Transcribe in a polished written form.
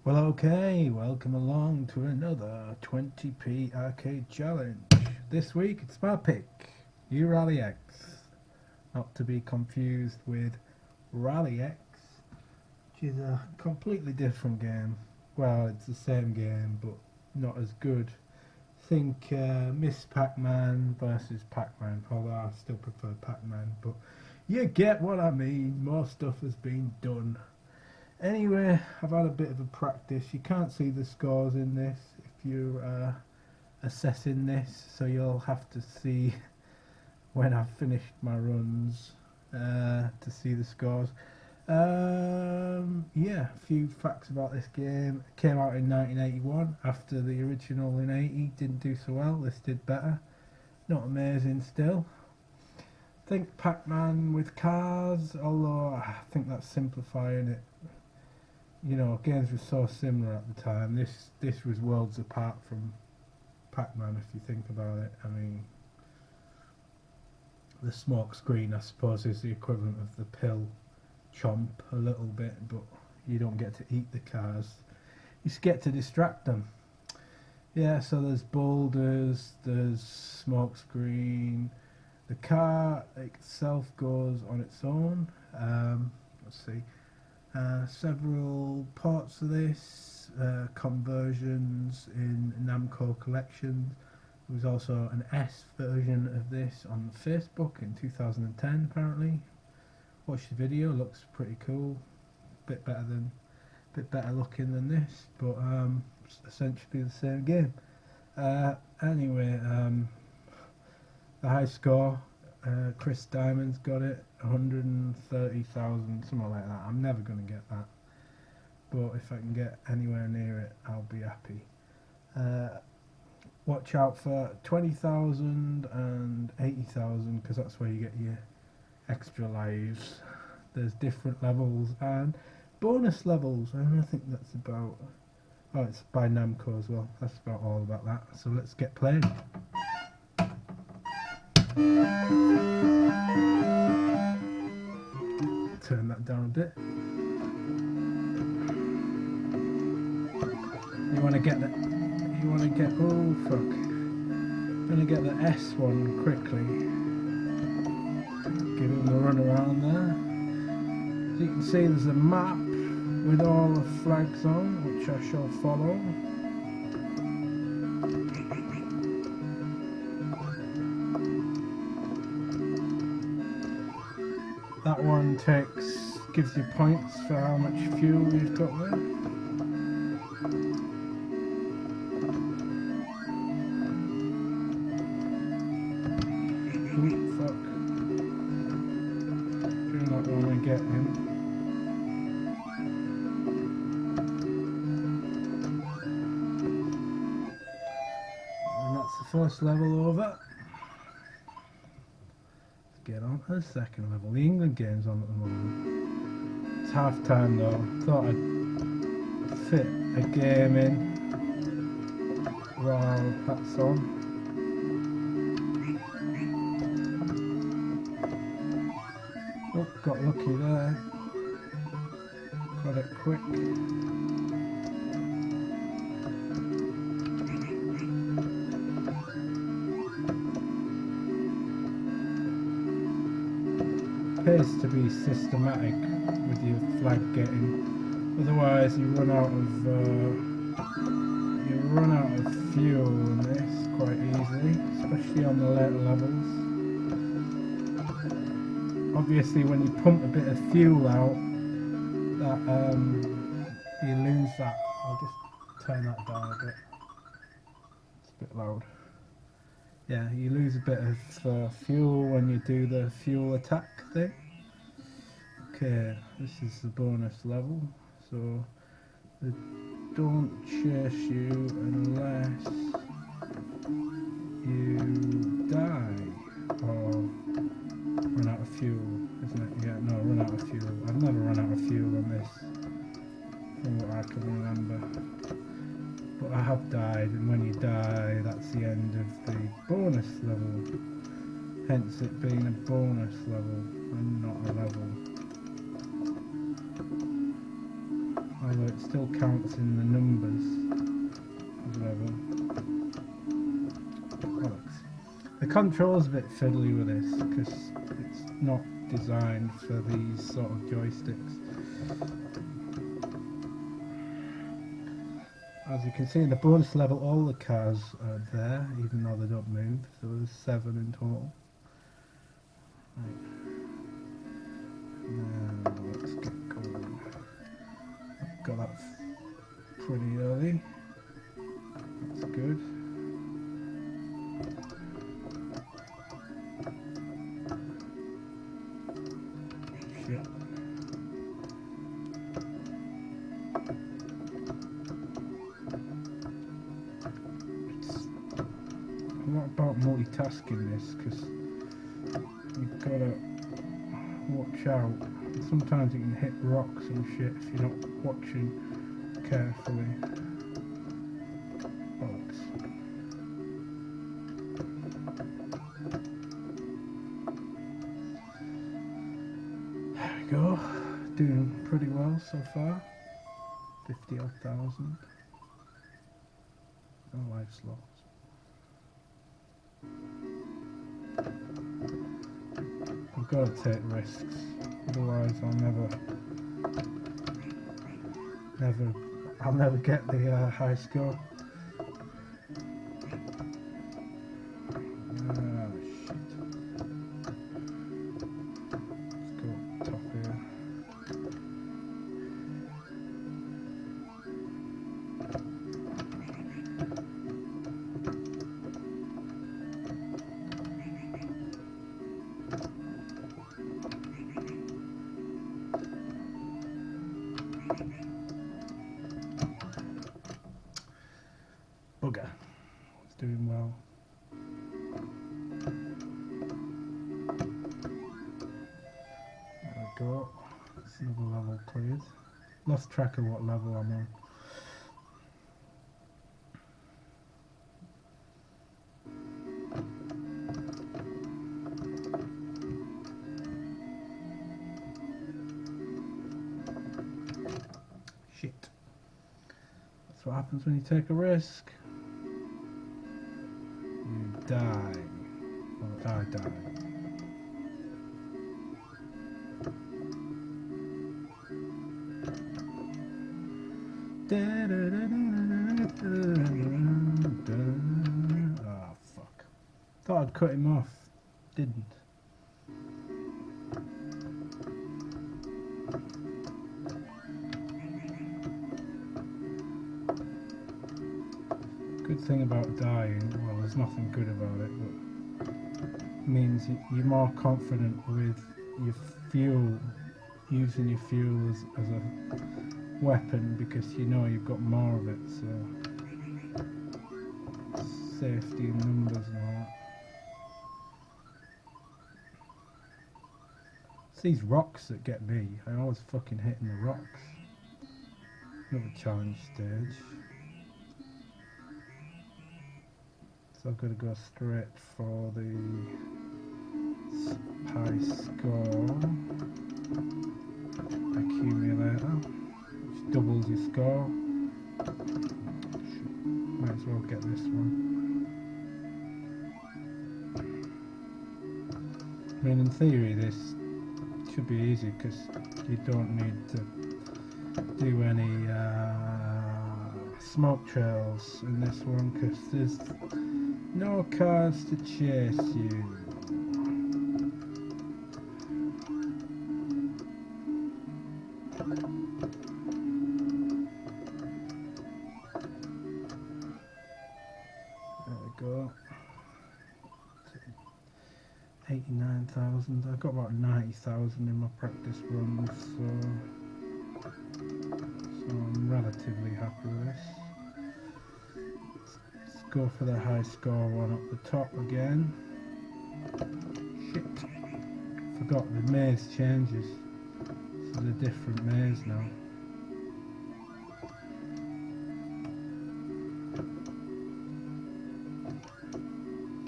Well, okay, welcome along to another 20p arcade challenge. This week it's my pick, Rally X. Not to be confused with Rally X, which is a completely different game. Well, it's the same game, but not as good. Think Miss Pac-Man versus Pac-Man, although I still prefer Pac-Man, but you get what I mean, more stuff has been done. Anyway, I've had a bit of a practice. You can't see the scores in this if you're assessing this, so you'll have to see when I've finished my runs to see the scores. Yeah, a few facts about this game. It came out in 1981 after the original in 80 didn't do so well. This did better. Not amazing still. Think Pac-Man with cars, although I think that's simplifying it. You know, games were so similar at the time. This was worlds apart from Pac-Man if you think about it. I mean, the smoke screen I suppose is the equivalent of the pill chomp a little bit, but you don't get to eat the cars. You just get to distract them. Yeah, so there's boulders, there's smoke screen. The car itself goes on its own. Let's see. Several parts of this, conversions in Namco collections. There was also an S version of this on Facebook in 2010 apparently. Watched the video, looks pretty cool. Bit better looking than this, but essentially the same game. Anyway, the high score, Chris Diamond's got it, 130,000, something like that. I'm never going to get that, but if I can get anywhere near it, I'll be happy. Watch out for 20,000 and 80,000, because that's where you get your extra lives. There's different levels and bonus levels, and I think that's about... oh, it's by Namco as well. That's about all about that. So let's get playing. Turn that down a bit. You want to get oh fuck. I'm gonna get the S one quickly. Give him the run around there. As you can see, there's a map with all the flags on, which I shall follow. That one gives you points for how much fuel you've got there. Ooh, fuck. Do not want to get him. And that's the first level over. Get on to the second level. The England game's on at the moment. It's half time though. Thought I'd fit a game in while that's on. Oh, got lucky there. Got it quick. Appears to be systematic with your flag getting, otherwise you run out of fuel in this quite easily, especially on the later levels. Obviously when you pump a bit of fuel out, that you lose that. I'll just turn that down a bit, it's a bit loud. Yeah, you lose a bit of fuel when you do the fuel attack thing. Okay, this is the bonus level, so they don't chase you unless you die or run out of fuel, isn't it? Yeah, no, run out of fuel. I've never run out of fuel on this, from what I can remember. But I have died, and when you die, that's the end of the bonus level. Hence it being a bonus level and not a level. although it still counts in the numbers. Whatever. Bollocks. The control's a bit fiddly with this because it's not designed for these sort of joysticks. As you can see in the bonus level, all the cars are there, even though they don't move. So there's 7 in total. Right. Now let's get going. Got that pretty early. That's good. Shit. I'm not about multitasking this because you've got to watch out. Sometimes you can hit rocks and shit if you're not watching carefully. Bollocks. There we go. Doing pretty well so far. 50 odd thousand. No life slots. I've got to take risks, otherwise I'll never get the high score. Ah, shit. Let's go top here. Bugger. It's doing well. There we go. That's another level cleared. Lost track of what level I'm on. Shit. That's what happens when you take a risk. You die. Well, I die. Oh, fuck. Thought I'd cut him off. Didn't. Good thing about dying, well, there's nothing good about it, but it means you're more confident with your fuel, using your fuel as a weapon, because you know you've got more of it, so safety in numbers and all that. It's these rocks that get me. I always fucking hitting the rocks. Another challenge stage. So I've got to go straight for the high score accumulator, which doubles your score. Might as well get this one. I mean, in theory this should be easy because you don't need to do any smoke trails in this one because there's no cars to chase you. There we go. 89,000. I've got about 90,000 in my practice runs, so I'm relatively happy with this. Let's go for the high score one up the top again. Shit. Forgot the maze changes. This is a different maze now.